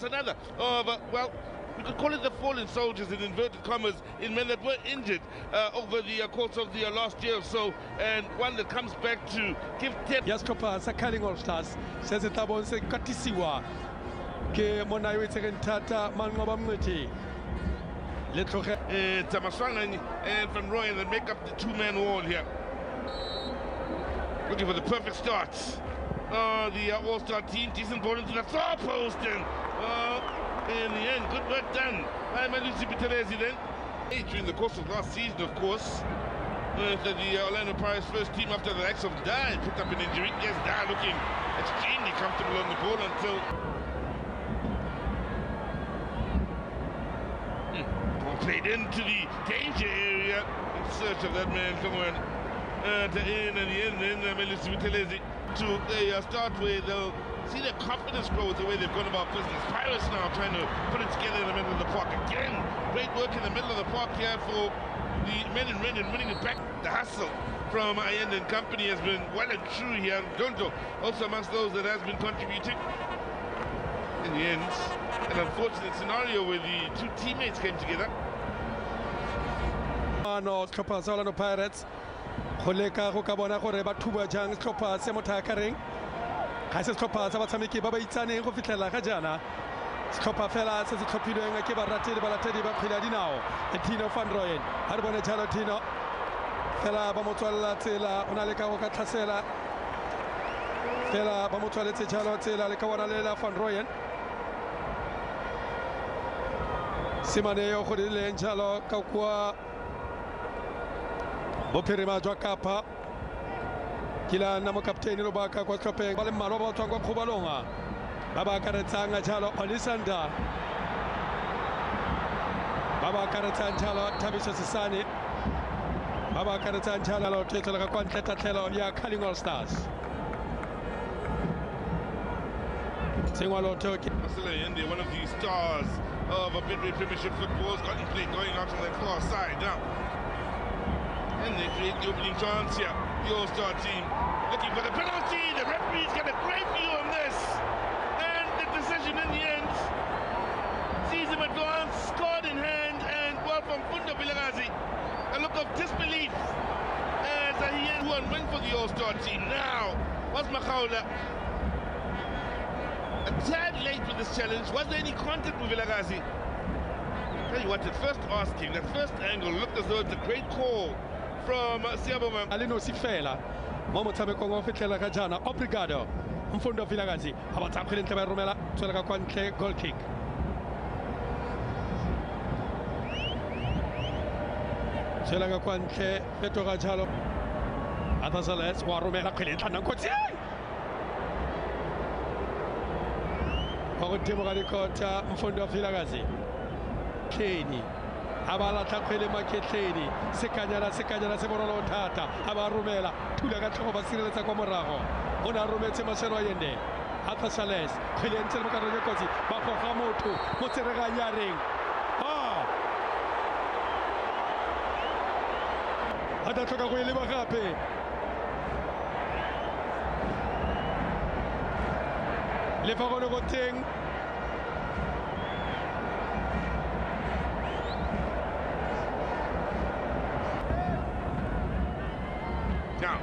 Another of, well, we could call it the fallen soldiers in inverted commas, in men that were injured over the course of the last year or so, and one that comes back to give depth. Yes, Copa, Sakaling Stars says it about Katisiwa, Ke Monai Tata, Mangoba Muti. Tamaswang and Van Rooyen that make up the two-man wall here. Looking for the perfect start. The all-star team, decent ball into the far post, and in the end, good work done by Mamelodi Sundowns then. During the course of last season, of course, the Orlando Pirates first team after the likes of Dye picked up an injury. Yes, Dye looking extremely comfortable on the ball until ball played into the danger area in search of that man somewhere. In the end, then Mamelodi Sundowns to start where they'll see their confidence grow with the way they've gone about business. Pirates now trying to put it together in the middle of the park. Again, great work in the middle of the park here for the men in red and winning it back. The hustle from Ayende and company has been well and true here. Donto also amongst those that has been contributing. In the end, an unfortunate scenario where the two teammates came together. No, Orlando Pirates. Holeka go ka bona gore ba thuba jang Copa se mothaka Kaizer Copa sa batshameki ba ba itsane go fitlela ga jana Copa fela se se tlhophilweng ke baratedi ba kgwele dinao Tino Van Rooyen ha re bone jalo Tino fela ba motswalla tsela ona le ka go ka tlhasela fela ba motswaletse jalo tsela le ka bona le Van Rooyen Simane yo go le jalo ka kwa Bophirima jwa Kapa kila na mokapteni lo baka kwa tlhopeng ba le mmalwa ba tswang kwa kgobalonga ba ba karetsang jalo Olisanda ba ba karetsang jalo Thabiso Sisane ba ba karetsang jalo tetela ka kwa ntletatlhelo ya Kaizer Stars Sengwalo Toki India, one of the stars of a Bidway Premiership football, has gotten play going out on that far side now. And they create the opening chance here. The all-star team looking for the penalty. The referee's got a great view on this. And the decision in the end sees him advance, scored in hand, and well from Fundo Vilagazi. A look of disbelief as he went for the all-star team. Now, was Makhaula a tad late with this challenge? Was there any contact with Vilagazi? Tell you what, at first asking, that first angle looked as though it's a great call from Siaboma. Alino Sifela, Momotabe Kongo Fitela Kajana, Obrigado, Mfundo Vilagazi, about Tamkin Romela, Solaka Quante, goal kick. Solaka Quante, Petora Jalo, Atazales, Waromela Clinton, and Cotia. Timoricota, Mfundo Vilagazi, Kenny. Abala takwele maketeni sekanyana se borolo thata aba romela thula ka tlhogo ba sireletsa kwa morago ona rometse maselo Ayende Atashales khwele ntse mo ka re kotsi ba goga motho mo tsereganyareng ada tloka go ile ba gape le fa go le go teng Now,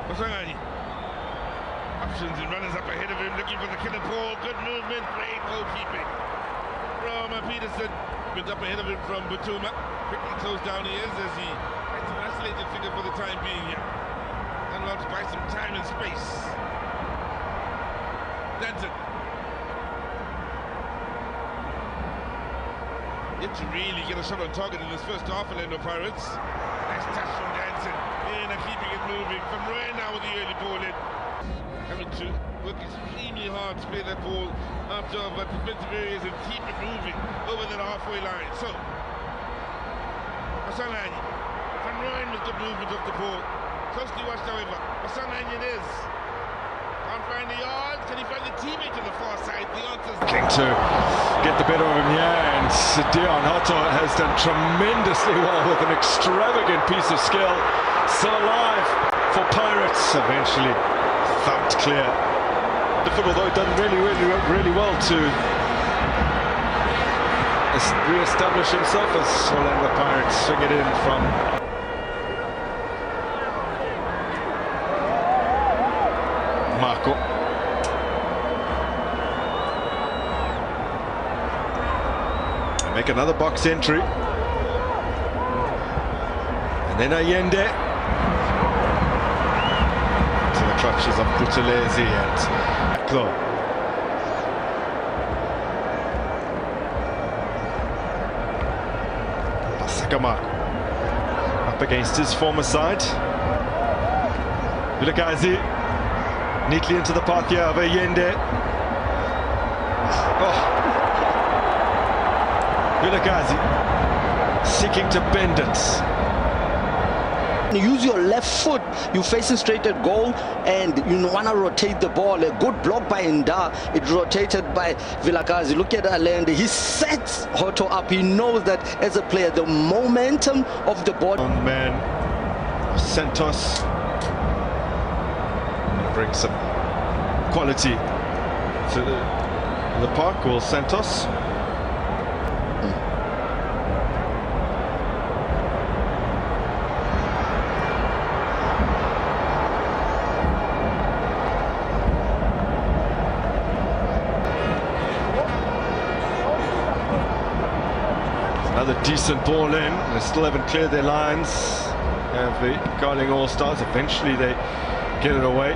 Osangani, options and runners up ahead of him, looking for the killer ball. Good movement, great goalkeeping from Peterson. Went up ahead of him from Butuma. Quickly closed down he is as he has an isolated figure for the time being here. And allowed to buy some time and space. Danton. Yet to really get a shot on target in this first half, Orlando Pirates. Nice touch from Danton. Keeping it moving. From Rooyen now with the early ball in. Having to work extremely hard to play that ball out of defensive areas and keep it moving over that halfway line. So, Masalani. Van Rooyen with good movement of the ball. Closely watched, however. Masalani it is. Can't find the yards. Can he find the teammate on the far side? The answer is looking to get the better of him here, and Dion Hotto has done tremendously well with an extravagant piece of skill. Still alive for Pirates, eventually thumped clear Difficult, though, done really well to re-establish himself as Orlando Pirates swing it in from Marco. Make another box entry. And then Allende to the clutches of Buthelezi and Aklo. Pasakama up against his former side. Vilakazi neatly into the path here of Allende. Oh. Vilakazi seeking to bend it. Use your left foot, you're facing straight at goal, and you want to rotate the ball. A good block by Nda, it rotated by Vilakazi. Look at Allende, he sets Hoto up. He knows that as a player, the momentum of the ball. Man, Santos brings some quality to the park. Will Santos? Another decent ball in. They still haven't cleared their lines. Have the guarding all-stars. Eventually they get it away.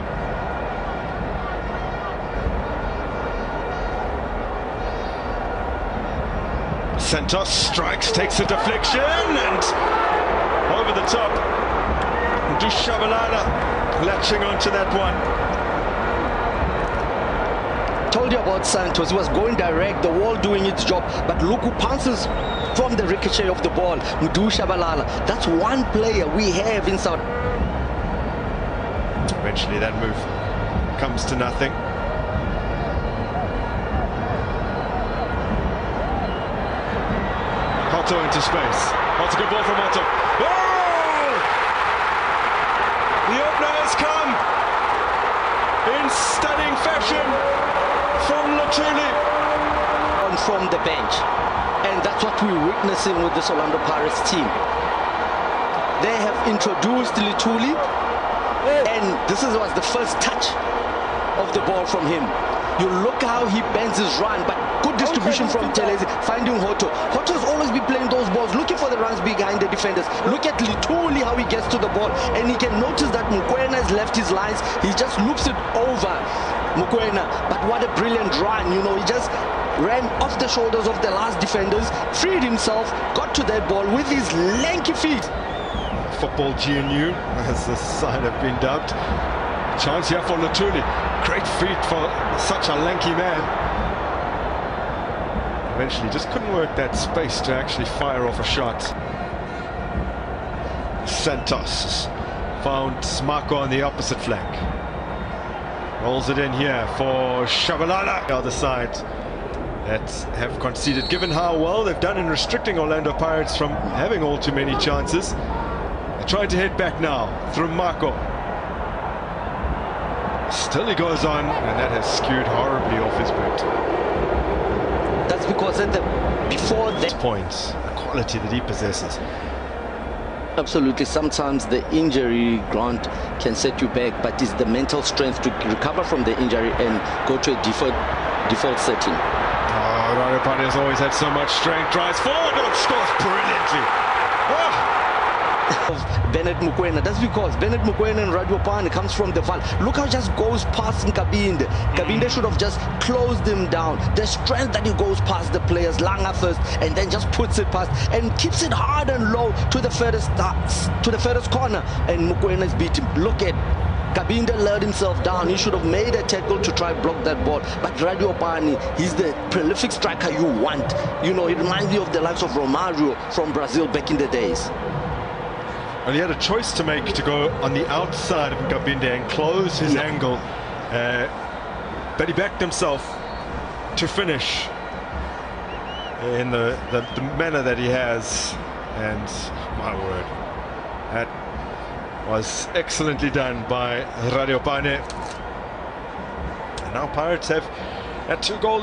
Santos strikes, takes a deflection, and over the top. Dushabalala latching onto that one. Told you about Santos. He was going direct, the wall doing its job, but look who pounces from the ricochet of the ball. Dushabalala. That's one player we have in South. Eventually that move comes to nothing. Otto into space. That's a good ball from Otto. Oh! The opener has come in stunning fashion from Luthuli. From the bench. And that's what we're witnessing with this Orlando Pirates team. They have introduced Luthuli, and this was the first touch of the ball from him. You look how he bends his run, but good distribution from Telezi, finding Hoto. Hoto's always been playing those balls, looking for the runs behind the defenders. Look at Luthuli, how he gets to the ball, and he can notice that Mokoena has left his lines. He just loops it over Mokoena, but what a brilliant run. You know, he just ran off the shoulders of the last defenders, freed himself, got to that ball with his lanky feet. Football GNU, as the side have been dubbed. Chance here for Luthuli. Great feet for such a lanky man. Eventually just couldn't work that space to actually fire off a shot. Santos found Marco on the opposite flank. Rolls it in here for Shabalala. The other side that have conceded, given how well they've done in restricting Orlando Pirates from having all too many chances. They're trying to head back now through Marco. Still he goes on, and that has skewed horribly off his boot. That's because at before that points, the quality that he possesses. Absolutely. Sometimes the injury, Grant, can set you back, but it's the mental strength to recover from the injury and go to a default setting. Oh, Radopani has always had so much strength. Drives forward and scores brilliantly. Oh. Bennett Mokoena. That's because Bennett Mokoena and Radopani comes from the Val. Look how he just goes past Nkabinde. Nkabinde should have just closed him down. The strength that he goes past the players, Langa first, and then just puts it past and keeps it hard and low to the furthest corner. And Mokoena is beat him. Look at Kabinde let himself down. He should have made a tackle to try block that ball. But Radopani, he's the prolific striker you want. You know, he reminds me of the likes of Romario from Brazil back in the days. Well, he had a choice to make to go on the outside of Kabinde and close his angle. But he backed himself to finish in the manner that he has. And my word, that was excellently done by Radopane. Now Pirates have a 2-goal